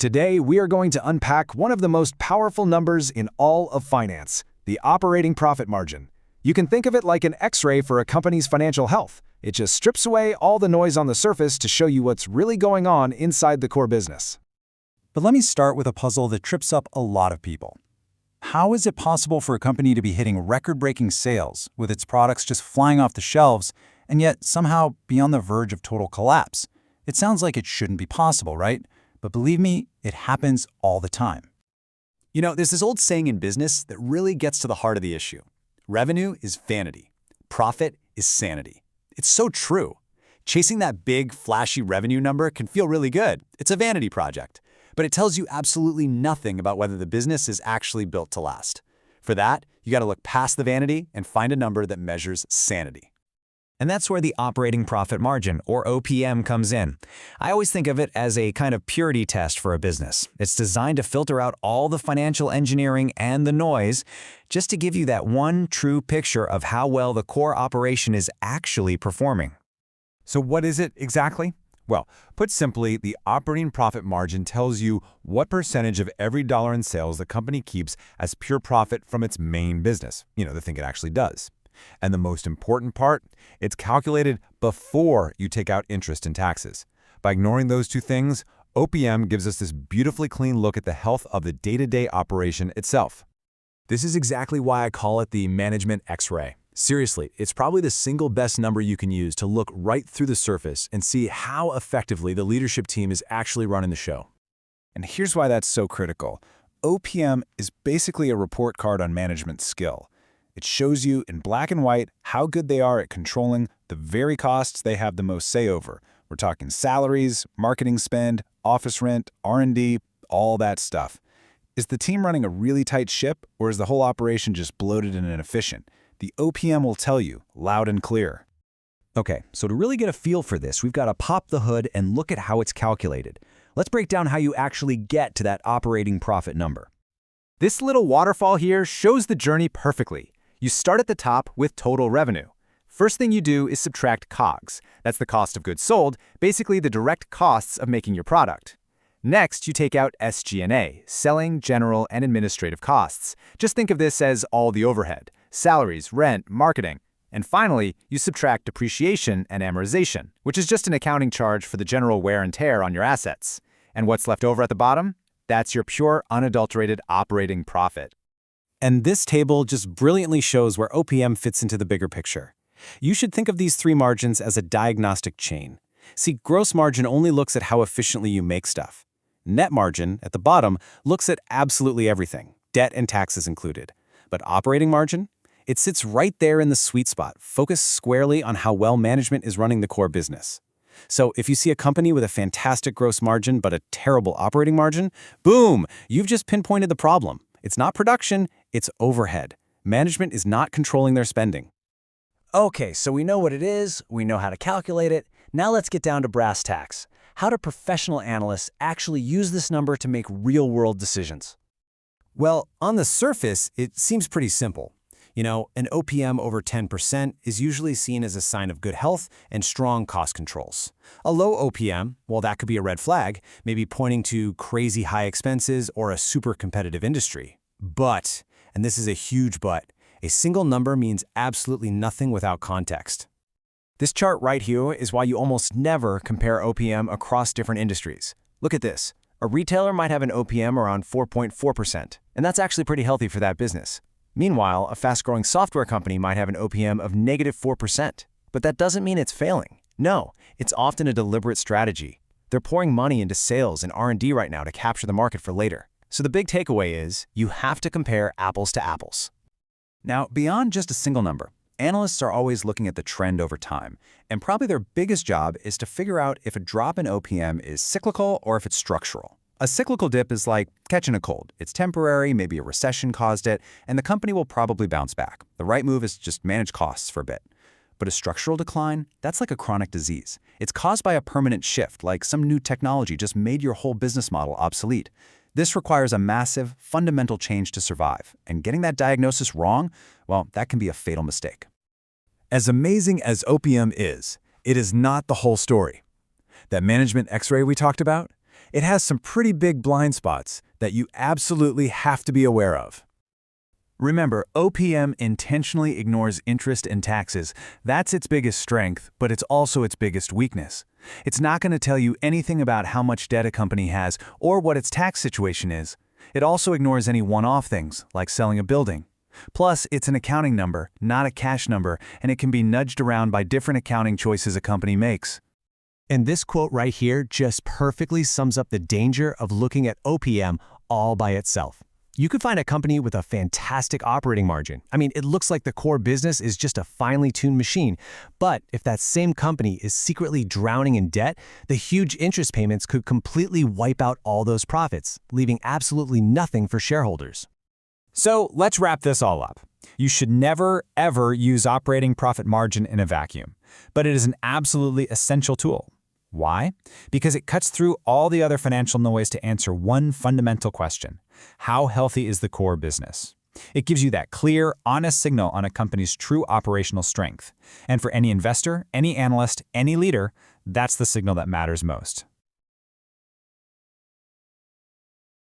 Today, we are going to unpack one of the most powerful numbers in all of finance, the operating profit margin. You can think of it like an X-ray for a company's financial health. It just strips away all the noise on the surface to show you what's really going on inside the core business. But let me start with a puzzle that trips up a lot of people. How is it possible for a company to be hitting record-breaking sales, with its products just flying off the shelves, and yet somehow be on the verge of total collapse? It sounds like it shouldn't be possible, right? But believe me, it happens all the time. You know, there's this old saying in business that really gets to the heart of the issue. Revenue is vanity. Profit is sanity. It's so true. Chasing that big, flashy revenue number can feel really good. It's a vanity project. But it tells you absolutely nothing about whether the business is actually built to last. For that, you got to look past the vanity and find a number that measures sanity. And that's where the operating profit margin, or OPM, comes in. I always think of it as a kind of purity test for a business. It's designed to filter out all the financial engineering and the noise, just to give you that one true picture of how well the core operation is actually performing. So what is it exactly? Well, put simply, the operating profit margin tells you what percentage of every dollar in sales the company keeps as pure profit from its main business, the thing it actually does. And the most important part, it's calculated before you take out interest and taxes. By ignoring those two things, OPM gives us this beautifully clean look at the health of the day-to-day operation itself. This is exactly why I call it the management X-ray. Seriously, it's probably the single best number you can use to look right through the surface and see how effectively the leadership team is actually running the show. And here's why that's so critical. OPM is basically a report card on management skill. It shows you in black and white how good they are at controlling the very costs they have the most say over. We're talking salaries, marketing spend, office rent, R&D, all that stuff. Is the team running a really tight ship, or is the whole operation just bloated and inefficient? The OPM will tell you, loud and clear. Okay, so to really get a feel for this, we've got to pop the hood and look at how it's calculated. Let's break down how you actually get to that operating profit number. This little waterfall here shows the journey perfectly. You start at the top with total revenue. First thing you do is subtract COGS. That's the cost of goods sold, basically the direct costs of making your product. Next, you take out SG&A, selling, general, and administrative costs. Just think of this as all the overhead, salaries, rent, marketing. And finally, you subtract depreciation and amortization, which is just an accounting charge for the general wear and tear on your assets. And what's left over at the bottom? That's your pure, unadulterated operating profit. And this table just brilliantly shows where OPM fits into the bigger picture. You should think of these three margins as a diagnostic chain. See, gross margin only looks at how efficiently you make stuff. Net margin, at the bottom, looks at absolutely everything, debt and taxes included. But operating margin? It sits right there in the sweet spot, focused squarely on how well management is running the core business. So if you see a company with a fantastic gross margin but a terrible operating margin, boom, you've just pinpointed the problem. It's not production, it's overhead. Management is not controlling their spending. Okay, so we know what it is, we know how to calculate it. Now let's get down to brass tacks. How do professional analysts actually use this number to make real-world decisions? Well, on the surface, it seems pretty simple. An OPM over 10% is usually seen as a sign of good health and strong cost controls. A low OPM, well, that could be a red flag, maybe pointing to crazy high expenses or a super competitive industry. But, and this is a huge but, a single number means absolutely nothing without context. This chart right here is why you almost never compare OPM across different industries. Look at this. A retailer might have an OPM around 4.4%, and that's actually pretty healthy for that business. Meanwhile, a fast-growing software company might have an OPM of -4%. But that doesn't mean it's failing. No, it's often a deliberate strategy. They're pouring money into sales and R&D right now to capture the market for later. So the big takeaway is, you have to compare apples to apples. Now, beyond just a single number, analysts are always looking at the trend over time, and probably their biggest job is to figure out if a drop in OPM is cyclical or if it's structural. A cyclical dip is like catching a cold. It's temporary, maybe a recession caused it, and the company will probably bounce back. The right move is just manage costs for a bit. But a structural decline, that's like a chronic disease. It's caused by a permanent shift, like some new technology just made your whole business model obsolete. This requires a massive, fundamental change to survive, and getting that diagnosis wrong, well, that can be a fatal mistake. As amazing as OPM is, it is not the whole story. That management X-ray we talked about? it has some pretty big blind spots that you absolutely have to be aware of. Remember, OPM intentionally ignores interest and taxes. That's its biggest strength, but it's also its biggest weakness. It's not going to tell you anything about how much debt a company has or what its tax situation is. It also ignores any one-off things, like selling a building. Plus, it's an accounting number, not a cash number, and it can be nudged around by different accounting choices a company makes. And this quote right here just perfectly sums up the danger of looking at OPM all by itself. You could find a company with a fantastic operating margin. I mean, it looks like the core business is just a finely tuned machine. But if that same company is secretly drowning in debt, the huge interest payments could completely wipe out all those profits, leaving absolutely nothing for shareholders. So let's wrap this all up. You should never, ever use operating profit margin in a vacuum, but it is an absolutely essential tool. Why? Because it cuts through all the other financial noise to answer one fundamental question: how healthy is the core business? It gives you that clear, honest signal on a company's true operational strength. And for any investor, any analyst, any leader, that's the signal that matters most.